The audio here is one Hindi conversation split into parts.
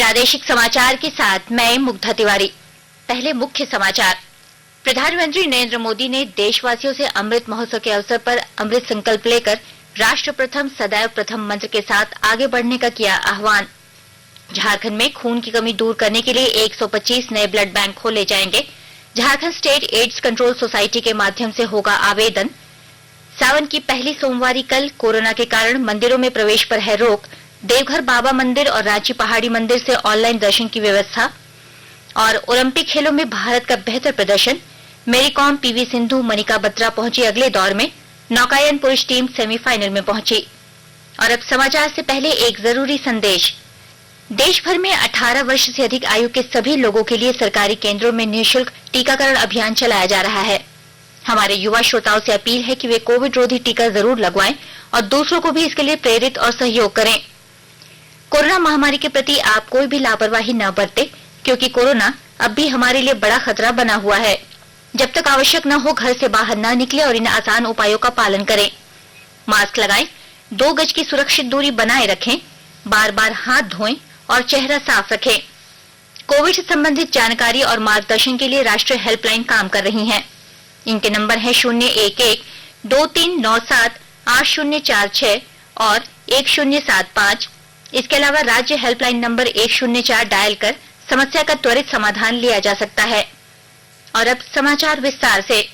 प्रादेशिक समाचार के साथ मैं मुग्धा तिवारी। पहले मुख्य समाचार। प्रधानमंत्री नरेंद्र मोदी ने देशवासियों से अमृत महोत्सव के अवसर पर अमृत संकल्प लेकर राष्ट्र प्रथम सदैव प्रथम मंत्र के साथ आगे बढ़ने का किया आह्वान। झारखंड में खून की कमी दूर करने के लिए 125 नए ब्लड बैंक खोले जाएंगे। Jharkhand state AIDS control society के माध्यम से होगा आवेदन। सावन की पहली सोमवारी कल। कोरोना के कारण मंदिरों में प्रवेश पर है रोक। देवघर बाबा मंदिर और रांची पहाड़ी मंदिर से ऑनलाइन दर्शन की व्यवस्था। और ओलंपिक खेलों में भारत का बेहतर प्रदर्शन। मेरी कॉम, पीवी सिंधु, मनिका बत्रा पहुंची अगले दौर में। नौकायन पुरुष टीम सेमीफाइनल में पहुंची। और अब समाचार से पहले एक जरूरी संदेश। देश भर में 18 वर्ष से अधिक आयु के सभी लोगों के लिए सरकारी केंद्रों में निःशुल्क टीकाकरण अभियान चलाया जा रहा है। हमारे युवा श्रोताओं से अपील है कि वे कोविड रोधी टीका जरूर लगवाएं और दूसरों को भी इसके लिए प्रेरित और सहयोग करें। कोरोना महामारी के प्रति आप कोई भी लापरवाही न बरतें, क्योंकि कोरोना अब भी हमारे लिए बड़ा खतरा बना हुआ है। जब तक आवश्यक न हो घर से बाहर न निकलें और इन आसान उपायों का पालन करें। मास्क लगाएं, 2 गज की सुरक्षित दूरी बनाए रखें, बार बार हाथ धोएं और चेहरा साफ रखें। कोविड से संबंधित जानकारी और मार्गदर्शन के लिए राष्ट्रीय हेल्पलाइन काम कर रही है। इनके नंबर है 011-2397-8046 और 1075। इसके अलावा राज्य हेल्पलाइन नंबर 104 डायल कर समस्या का त्वरित समाधान लिया जा सकता है। और अब समाचार विस्तार से।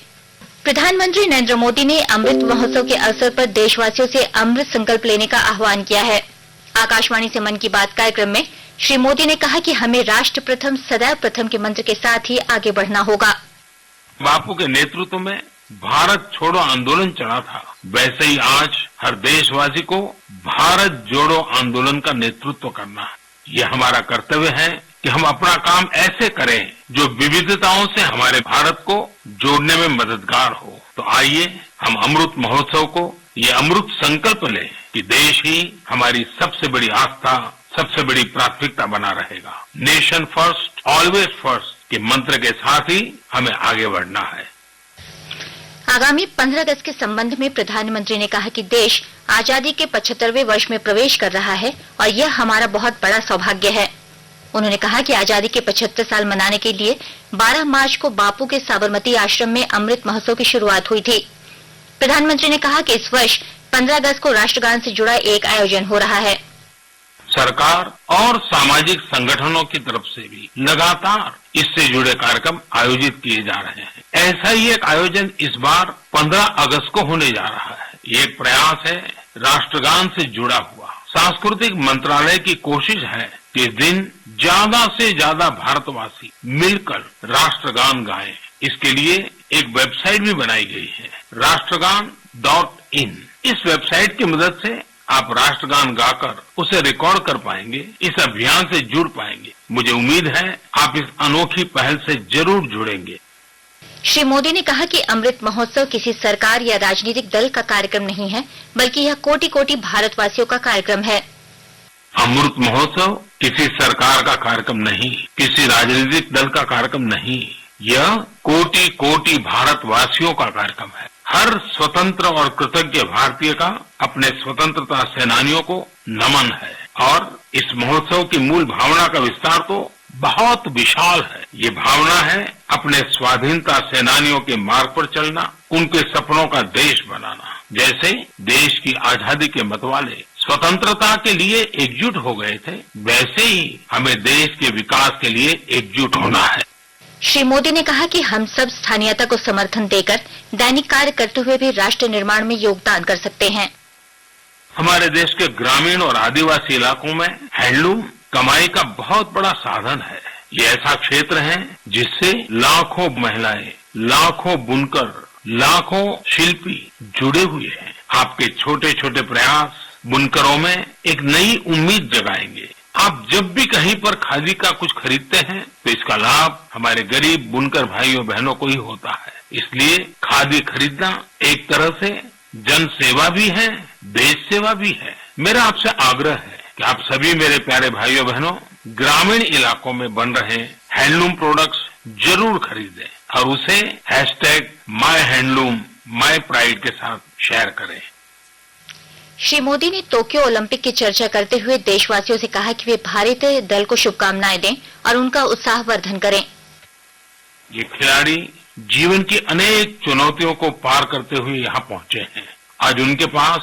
प्रधानमंत्री नरेंद्र मोदी ने अमृत महोत्सव के अवसर पर देशवासियों से अमृत संकल्प लेने का आह्वान किया है। आकाशवाणी से मन की बात कार्यक्रम में श्री मोदी ने कहा कि हमें राष्ट्र प्रथम सदैव प्रथम के मंत्र के साथ ही आगे बढ़ना होगा। बापू के नेतृत्व में भारत छोड़ो आंदोलन चला था, वैसे ही आज हर देशवासी को भारत जोड़ो आंदोलन का नेतृत्व करना है। ये हमारा कर्तव्य है कि हम अपना काम ऐसे करें जो विविधताओं से हमारे भारत को जोड़ने में मददगार हो। तो आइए हम अमृत महोत्सव को ये अमृत संकल्प लें कि देश ही हमारी सबसे बड़ी आस्था, सबसे बड़ी प्राथमिकता बना रहेगा। नेशन फर्स्ट, ऑलवेज फर्स्ट के मंत्र के साथ ही हमें आगे बढ़ना है। आगामी 15 अगस्त के संबंध में प्रधानमंत्री ने कहा कि देश आजादी के 75वें वर्ष में प्रवेश कर रहा है और यह हमारा बहुत बड़ा सौभाग्य है। उन्होंने कहा कि आजादी के 75 साल मनाने के लिए 12 मार्च को बापू के साबरमती आश्रम में अमृत महोत्सव की शुरुआत हुई थी। प्रधानमंत्री ने कहा कि इस वर्ष 15 अगस्त को राष्ट्रगान से जुड़ा एक आयोजन हो रहा है। सरकार और सामाजिक संगठनों की तरफ से भी लगातार इससे जुड़े कार्यक्रम आयोजित किए जा रहे हैं। ऐसा ही एक आयोजन इस बार 15 अगस्त को होने जा रहा है। ये एक प्रयास है राष्ट्रगान से जुड़ा हुआ। सांस्कृतिक मंत्रालय की कोशिश है कि इस दिन ज्यादा से ज्यादा भारतवासी मिलकर राष्ट्रगान गाएं। इसके लिए एक वेबसाइट भी बनाई गई है, राष्ट्रगान.in। इस वेबसाइट की मदद से आप राष्ट्रगान गाकर उसे रिकॉर्ड कर पाएंगे, इस अभियान से जुड़ पाएंगे। मुझे उम्मीद है आप इस अनोखी पहल से जरूर जुड़ेंगे। श्री मोदी ने कहा कि अमृत महोत्सव किसी सरकार या राजनीतिक दल का कार्यक्रम नहीं है, बल्कि यह कोटि कोटि भारतवासियों का कार्यक्रम है। अमृत महोत्सव किसी सरकार का कार्यक्रम नहीं, किसी राजनीतिक दल का कार्यक्रम नहीं, यह कोटि कोटि भारतवासियों का कार्यक्रम है। हर स्वतंत्र और कृतज्ञ भारतीय का अपने स्वतंत्रता सेनानियों को नमन है। और इस महोत्सव की मूल भावना का विस्तार तो बहुत विशाल है। ये भावना है अपने स्वाधीनता सेनानियों के मार्ग पर चलना, उनके सपनों का देश बनाना। जैसे देश की आजादी के मतवाले स्वतंत्रता के लिए एकजुट हो गए थे, वैसे ही हमें देश के विकास के लिए एकजुट होना है। श्री मोदी ने कहा कि हम सब स्थानीयता को समर्थन देकर दैनिक कार्य करते हुए भी राष्ट्र निर्माण में योगदान कर सकते हैं। हमारे देश के ग्रामीण और आदिवासी इलाकों में हैंडलूम कमाई का बहुत बड़ा साधन है। ये ऐसा क्षेत्र है जिससे लाखों महिलाएं, लाखों बुनकर, लाखों शिल्पी जुड़े हुए हैं। आपके छोटे छोटे प्रयास बुनकरों में एक नई उम्मीद जगाएंगे। आप जब भी कहीं पर खादी का कुछ खरीदते हैं तो इसका लाभ हमारे गरीब बुनकर भाइयों बहनों को ही होता है। इसलिए खादी खरीदना एक तरह से जन सेवा भी है, देश सेवा भी है। मेरा आपसे आग्रह है कि आप सभी मेरे प्यारे भाइयों बहनों ग्रामीण इलाकों में बन रहे हैंडलूम प्रोडक्ट्स जरूर खरीदें और उसे #myhandloom mypride के साथ शेयर करें। श्री मोदी ने टोक्यो ओलंपिक की चर्चा करते हुए देशवासियों से कहा कि वे भारतीय दल को शुभकामनाएं दें और उनका उत्साहवर्धन करें। ये खिलाड़ी जीवन की अनेक चुनौतियों को पार करते हुए यहाँ पहुंचे हैं। आज उनके पास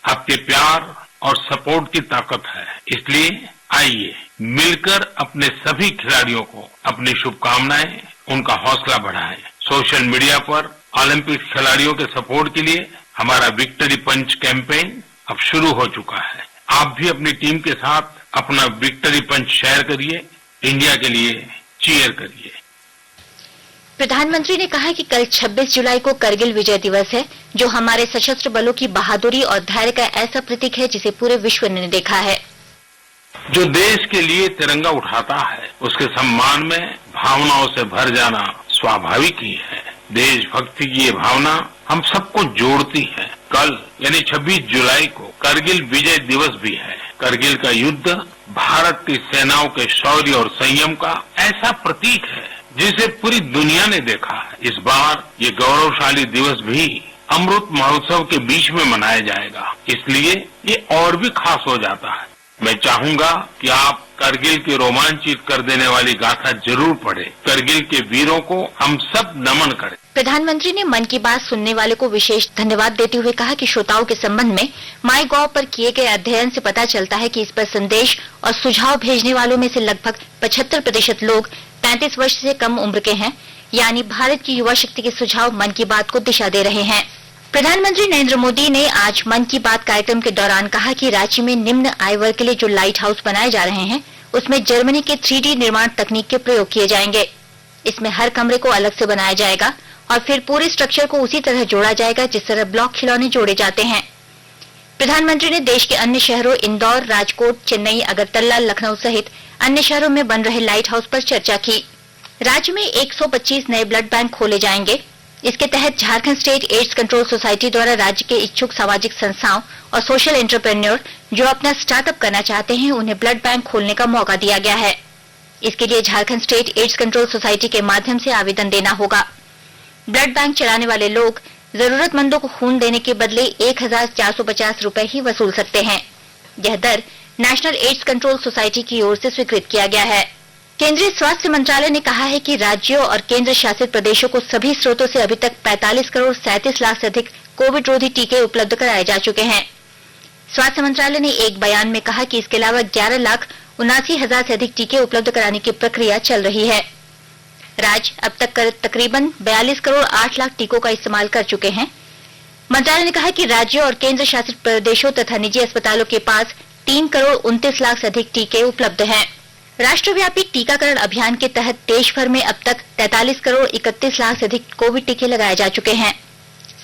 आपके प्यार और सपोर्ट की ताकत है। इसलिए आइए मिलकर अपने सभी खिलाड़ियों को अपनी शुभकामनाएं, उनका हौसला बढ़ाएं। सोशल मीडिया पर ओलंपिक खिलाड़ियों के सपोर्ट के लिए हमारा विक्ट्री पंच कैंपेन अब शुरू हो चुका है। आप भी अपनी टीम के साथ अपना विक्ट्री पंच शेयर करिए, इंडिया के लिए चीयर करिए। प्रधानमंत्री ने कहा कि कल 26 जुलाई को करगिल विजय दिवस है, जो हमारे सशस्त्र बलों की बहादुरी और धैर्य का ऐसा प्रतीक है जिसे पूरे विश्व ने देखा है। जो देश के लिए तिरंगा उठाता है, उसके सम्मान में भावनाओं से भर जाना स्वाभाविक ही है। देशभक्ति की ये भावना हम सबको जोड़ती है। कल यानी 26 जुलाई को करगिल विजय दिवस भी है। करगिल का युद्ध भारत की सेनाओं के शौर्य और संयम का ऐसा प्रतीक है जिसे पूरी दुनिया ने देखा है। इस बार ये गौरवशाली दिवस भी अमृत महोत्सव के बीच में मनाया जाएगा, इसलिए ये और भी खास हो जाता है। मैं चाहूंगा कि आप करगिल की रोमांचित कर देने वाली गाथा जरूर पढ़ें। करगिल के वीरों को हम सब नमन करें। प्रधानमंत्री ने मन की बात सुनने वाले को विशेष धन्यवाद देते हुए कहा कि श्रोताओं के संबंध में माई गॉव पर किए गए अध्ययन से पता चलता है कि इस पर संदेश और सुझाव भेजने वालों में से लगभग 75% लोग 35 वर्ष से कम उम्र के हैं, यानी भारत की युवा शक्ति के सुझाव मन की बात को दिशा दे रहे हैं। प्रधानमंत्री नरेंद्र मोदी ने आज मन की बात कार्यक्रम के दौरान कहा कि राज्य में निम्न आय वर्ग के लिए जो लाइट हाउस बनाए जा रहे हैं, उसमें जर्मनी के 3D निर्माण तकनीक के प्रयोग किए जाएंगे। इसमें हर कमरे को अलग से बनाया जाएगा और फिर पूरे स्ट्रक्चर को उसी तरह जोड़ा जाएगा जिस तरह ब्लॉक खिलौने जोड़े जाते हैं। प्रधानमंत्री ने देश के अन्य शहरों इंदौर, राजकोट, चेन्नई, अगरतला, लखनऊ सहित अन्य शहरों में बन रहे लाइट हाउस पर चर्चा की। राज्य में 125 नए ब्लड बैंक खोले जाएंगे। इसके तहत Jharkhand state AIDS control society द्वारा राज्य के इच्छुक सामाजिक संस्थाओं और सोशल एंटरप्रेन्योर जो अपना स्टार्टअप करना चाहते हैं, उन्हें ब्लड बैंक खोलने का मौका दिया गया है। इसके लिए Jharkhand state AIDS control society के माध्यम से आवेदन देना होगा। ब्लड बैंक चलाने वाले लोग जरूरतमंदों को खून देने के बदले 1450 रूपये ही वसूल सकते हैं। यह दर नेशनल एड्स कंट्रोल सोसाइटी की ओर से स्वीकृत किया गया है। केंद्रीय स्वास्थ्य मंत्रालय ने कहा है कि राज्यों और केंद्र शासित प्रदेशों को सभी स्रोतों से अभी तक 45 करोड़ 37 लाख से अधिक कोविड रोधी टीके उपलब्ध कराए जा चुके हैं। स्वास्थ्य मंत्रालय ने एक बयान में कहा कि इसके अलावा 11,79,000 से अधिक टीके उपलब्ध कराने की प्रक्रिया चल रही है। राज्य अब तक तकरीबन 42 करोड़ 8 लाख टीकों का इस्तेमाल कर चुके हैं। मंत्रालय ने कहा कि राज्यों और केंद्र शासित प्रदेशों तथा निजी अस्पतालों के पास 3 करोड़ 29 लाख से अधिक टीके उपलब्ध हैं। राष्ट्रव्यापी टीकाकरण अभियान के तहत देश भर में अब तक 43 करोड़ 31 लाख से अधिक कोविड टीके लगाए जा चुके हैं।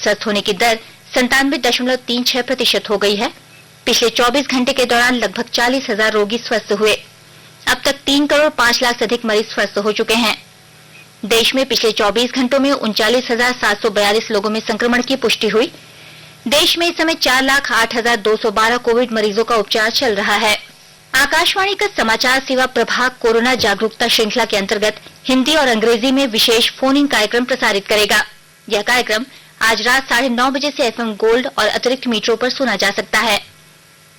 स्वस्थ होने की दर 97.36% हो गई है। पिछले 24 घंटे के दौरान लगभग 40,000 रोगी स्वस्थ हुए। अब तक 3 करोड़ 5 लाख से अधिक मरीज स्वस्थ हो चुके हैं। देश में पिछले 24 घंटों में 39,742 लोगों में संक्रमण की पुष्टि हुई। देश में इस समय 4,08,212 कोविड मरीजों का उपचार चल रहा है। आकाशवाणी का समाचार सेवा प्रभाग कोरोना जागरूकता श्रृंखला के अंतर्गत हिंदी और अंग्रेजी में विशेष फोन इन कार्यक्रम प्रसारित करेगा। यह कार्यक्रम आज रात 9:30 बजे से FM गोल्ड और अतिरिक्त मीटरों पर सुना जा सकता है।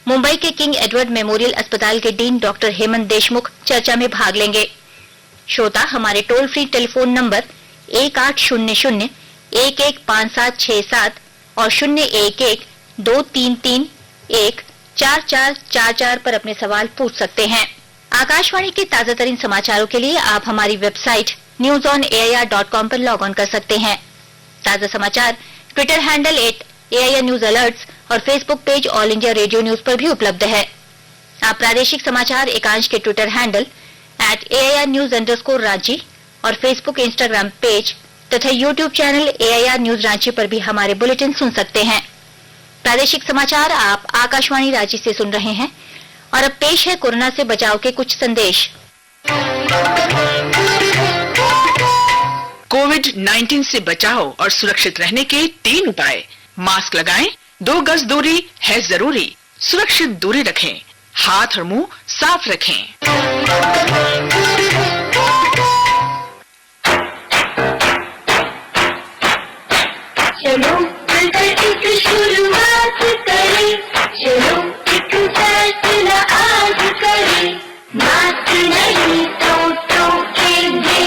मुंबई के किंग एडवर्ड मेमोरियल अस्पताल के डीन डॉक्टर हेमंत देशमुख चर्चा में भाग लेंगे। श्रोता हमारे टोल फ्री टेलीफोन नंबर 1800-115767 और 011-233-14444 पर अपने सवाल पूछ सकते हैं। आकाशवाणी के ताजा तरीन समाचारों के लिए आप हमारी वेबसाइट newsonair.com पर लॉग ऑन कर सकते हैं। ताजा समाचार Twitter handle @AIR news alerts और Facebook page All India Radio News पर भी उपलब्ध है। आप प्रादेशिक समाचार एकांश के ट्विटर हैंडल @AIR News_Ranchi और फेसबुक इंस्टाग्राम पेज तथा YouTube channel AIR news Ranchi पर भी हमारे बुलेटिन सुन सकते हैं। प्रादेशिक समाचार आप आकाशवाणी रांची से सुन रहे हैं और अब पेश है कोरोना से बचाव के कुछ संदेश। कोविड-19 से बचाव और सुरक्षित रहने के 3 उपाय। मास्क लगाएं, 2 गज दूरी है जरूरी, सुरक्षित दूरी रखें, हाथ और मुंह साफ रखें। चलो मिलकर एक शुरुआत करें, मास्क नहीं तो टोकेंगे,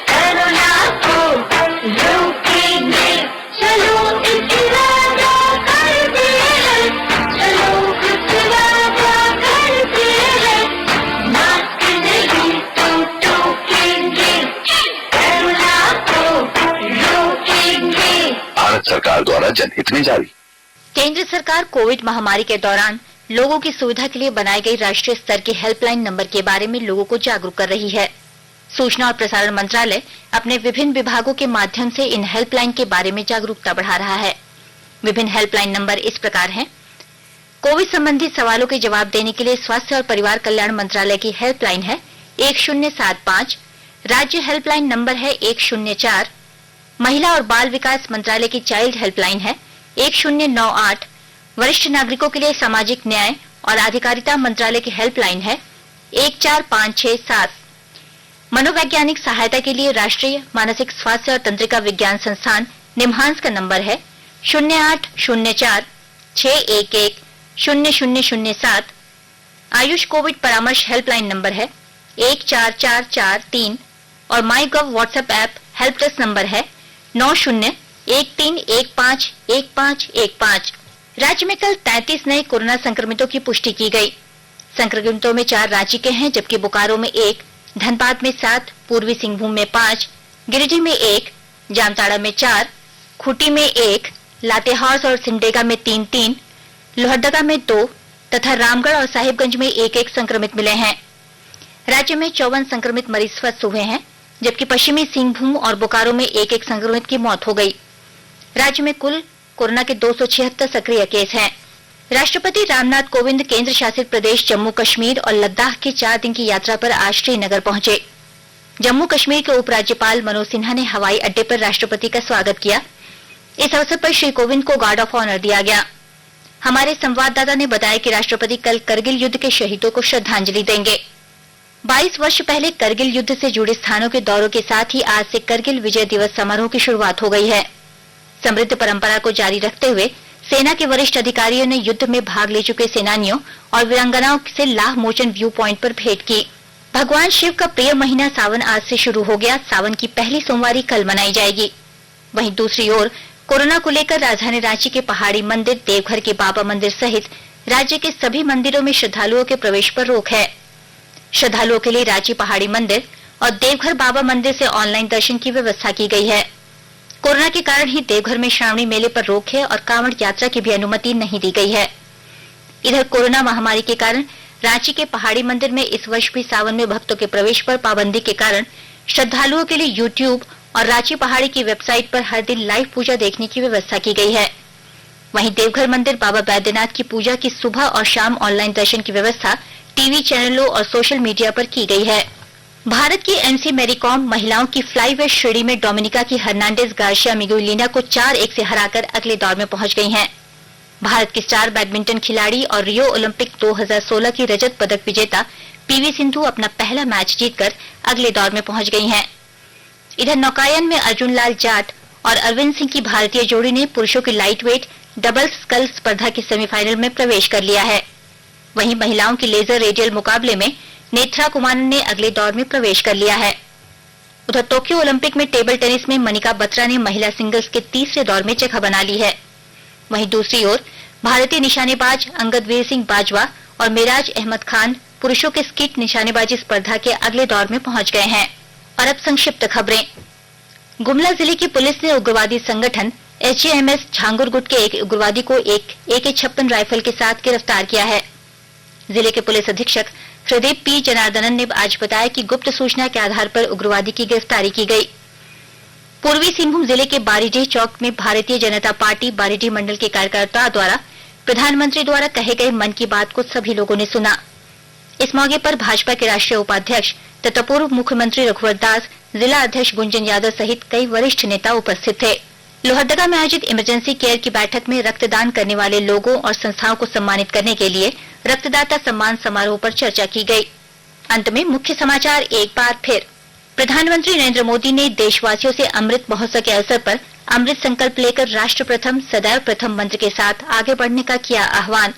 कोरोना को रोकेंगे। चलो एक वादा करते हैं, चलो कुछ वादा करते हैं। मास्क नहीं तो टोकेंगे, कोरोना को रोकेंगे। भारत सरकार द्वारा जनहित में जारी। केंद्र सरकार कोविड महामारी के दौरान लोगों की सुविधा के लिए बनाई गई राष्ट्रीय स्तर की हेल्पलाइन नंबर के बारे में लोगों को जागरूक कर रही है। सूचना और प्रसारण मंत्रालय अपने विभिन्न विभागों के माध्यम से इन हेल्पलाइन के बारे में जागरूकता बढ़ा रहा है। विभिन्न हेल्पलाइन नंबर इस प्रकार हैं। कोविड संबंधी सवालों के जवाब देने के लिए स्वास्थ्य और परिवार कल्याण मंत्रालय की हेल्पलाइन है 1075। राज्य हेल्पलाइन नंबर है 104। महिला और बाल विकास मंत्रालय की चाइल्ड हेल्पलाइन है 1098। वरिष्ठ नागरिकों के लिए सामाजिक न्याय और अधिकारिता मंत्रालय की हेल्पलाइन है 14567। मनोवैज्ञानिक सहायता के लिए राष्ट्रीय मानसिक स्वास्थ्य और तंत्रिका विज्ञान संस्थान निम्हांस का नंबर है 0804 611 0007। आयुष कोविड परामर्श हेल्पलाइन नंबर है 14443 और My Gov WhatsApp app help desk number है 9013151515। राज्य में कल 33 नए कोरोना संक्रमितों की पुष्टि की गई। संक्रमितों में 4 रांची के हैं, जबकि बोकारो में 1, धनबाद में 7, पूर्वी सिंहभूम में 5, गिरिडीह में 1, जामताड़ा में 4, खूंटी में 1, लातेहार और सिमडेगा में 3-3, लोहरदगा में 2 तथा रामगढ़ और साहिबगंज में 1-1 संक्रमित मिले हैं। राज्य में 54 संक्रमित मरीज स्वस्थ हुए हैं, जबकि पश्चिमी सिंहभूम और बोकारो में 1-1 संक्रमित की मौत हो गई। राज्य में कुल कोरोना के 276 सक्रिय केस हैं। राष्ट्रपति रामनाथ कोविंद केंद्र शासित प्रदेश जम्मू कश्मीर और लद्दाख की 4 दिन की यात्रा पर आज श्रीनगर पहुंचे। जम्मू कश्मीर के उपराज्यपाल मनोज सिन्हा ने हवाई अड्डे पर राष्ट्रपति का स्वागत किया। इस अवसर पर श्री कोविंद को गार्ड ऑफ ऑनर दिया गया। हमारे संवाददाता ने बताया कि राष्ट्रपति कल करगिल युद्ध के शहीदों को श्रद्धांजलि देंगे। 22 वर्ष पहले करगिल युद्ध से जुड़े स्थानों के दौरों के साथ ही आज से करगिल विजय दिवस समारोह की शुरुआत हो गई है। समृद्ध परंपरा को जारी रखते हुए सेना के वरिष्ठ अधिकारियों ने युद्ध में भाग ले चुके सेनानियों और वीरांगनाओं से लाह मोचन व्यू पॉइंट पर भेंट की। भगवान शिव का प्रिय महीना सावन आज से शुरू हो गया। सावन की पहली सोमवारी कल मनाई जाएगी। वहीं दूसरी ओर कोरोना को लेकर राजधानी रांची के पहाड़ी मंदिर, देवघर के बाबा मंदिर सहित राज्य के सभी मंदिरों में श्रद्धालुओं के प्रवेश पर रोक है। श्रद्धालुओं के लिए रांची पहाड़ी मंदिर और देवघर बाबा मंदिर से ऑनलाइन दर्शन की व्यवस्था की गई है। कोरोना के कारण ही देवघर में श्रावणी मेले पर रोक है और कांवड़ यात्रा की भी अनुमति नहीं दी गई है। इधर कोरोना महामारी के कारण रांची के पहाड़ी मंदिर में इस वर्ष भी सावन में भक्तों के प्रवेश पर पाबंदी के कारण श्रद्धालुओं के लिए यूट्यूब और रांची पहाड़ी की वेबसाइट पर हर दिन लाइव पूजा देखने की व्यवस्था की गई है। वहीं देवघर मंदिर बाबा बैद्यनाथ की पूजा की सुबह और शाम ऑनलाइन दर्शन की व्यवस्था टीवी चैनलों और सोशल मीडिया पर की गई है। भारत की एमसी मैरीकॉम महिलाओं की फ्लाईवेट श्रेणी में डोमिनिका की हर्नांडेज गार्सिया मिगुएलिना को 4-1 से हराकर अगले दौर में पहुंच गई हैं। भारत की स्टार बैडमिंटन खिलाड़ी और रियो ओलंपिक 2016 की रजत पदक विजेता पीवी सिंधु अपना पहला मैच जीतकर अगले दौर में पहुंच गई हैं। इधर नौकायन में अर्जुन लाल जाट और अरविंद सिंह की भारतीय जोड़ी ने पुरुषों की लाइटवेट डबल स्कल स्पर्धा के सेमीफाइनल में प्रवेश कर लिया है। वहीं महिलाओं की लेजर रेडियल मुकाबले में नेत्रा कुमारन ने अगले दौर में प्रवेश कर लिया है। उधर टोक्यो ओलंपिक में टेबल टेनिस में मनिका बत्रा ने महिला सिंगल्स के तीसरे दौर में जगह बना ली है। वहीं दूसरी ओर भारतीय निशानेबाज अंगद वीर सिंह बाजवा और मिराज अहमद खान पुरुषों के स्कीट निशानेबाजी स्पर्धा के अगले दौर में पहुंच गए हैं। और अब संक्षिप्त खबरें। गुमला जिले की पुलिस ने उग्रवादी संगठन एचएएमएस झांगुर गुट के एक उग्रवादी को एक AK-56 राइफल के साथ गिरफ्तार किया है। जिले के पुलिस अधीक्षक हृदय पी जनार्दनन ने आज बताया कि गुप्त सूचना के आधार पर उग्रवादी की गिरफ्तारी की गई। पूर्वी सिंहभूम जिले के बारीडीह चौक में भारतीय जनता पार्टी बारीडीह मंडल के कार्यकर्ताओं द्वारा प्रधानमंत्री द्वारा कहे गए मन की बात को सभी लोगों ने सुना। इस मौके पर भाजपा के राष्ट्रीय उपाध्यक्ष तथा पूर्व मुख्यमंत्री रघुवर दास, जिला अध्यक्ष गुंजन यादव सहित कई वरिष्ठ नेता उपस्थित थे। लोहरदगा में आयोजित इमरजेंसी केयर की बैठक में रक्तदान करने वाले लोगों और संस्थाओं को सम्मानित करने के लिए रक्तदाता सम्मान समारोह पर चर्चा की गई। अंत में मुख्य समाचार एक बार फिर। प्रधानमंत्री नरेंद्र मोदी ने देशवासियों से अमृत महोत्सव के अवसर पर अमृत संकल्प लेकर राष्ट्र प्रथम सदैव प्रथम मंत्र के साथ आगे बढ़ने का किया आह्वान।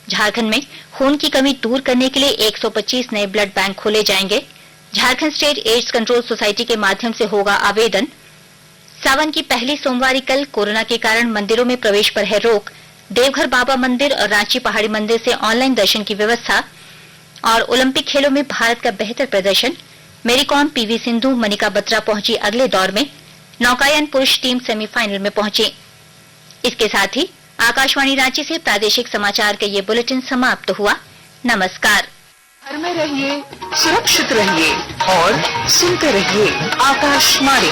झारखंड में खून की कमी दूर करने के लिए 125 नए ब्लड बैंक खोले जाएंगे। Jharkhand state AIDS control society के माध्यम से होगा आवेदन। सावन की पहली सोमवारी कल कोरोना के कारण मंदिरों में प्रवेश पर है रोक। देवघर बाबा मंदिर और रांची पहाड़ी मंदिर से ऑनलाइन दर्शन की व्यवस्था। और ओलंपिक खेलों में भारत का बेहतर प्रदर्शन। मेरी कॉम पीवी सिंधु मनिका बत्रा पहुंची अगले दौर में। नौकायन पुरुष टीम सेमीफाइनल में पहुंची। इसके साथ ही आकाशवाणी रांची से प्रादेशिक समाचार का ये बुलेटिन समाप्त हुआ। नमस्कार। घर में रहिए, सुरक्षित रहिए और सुनते रहिए आकाशवाणी।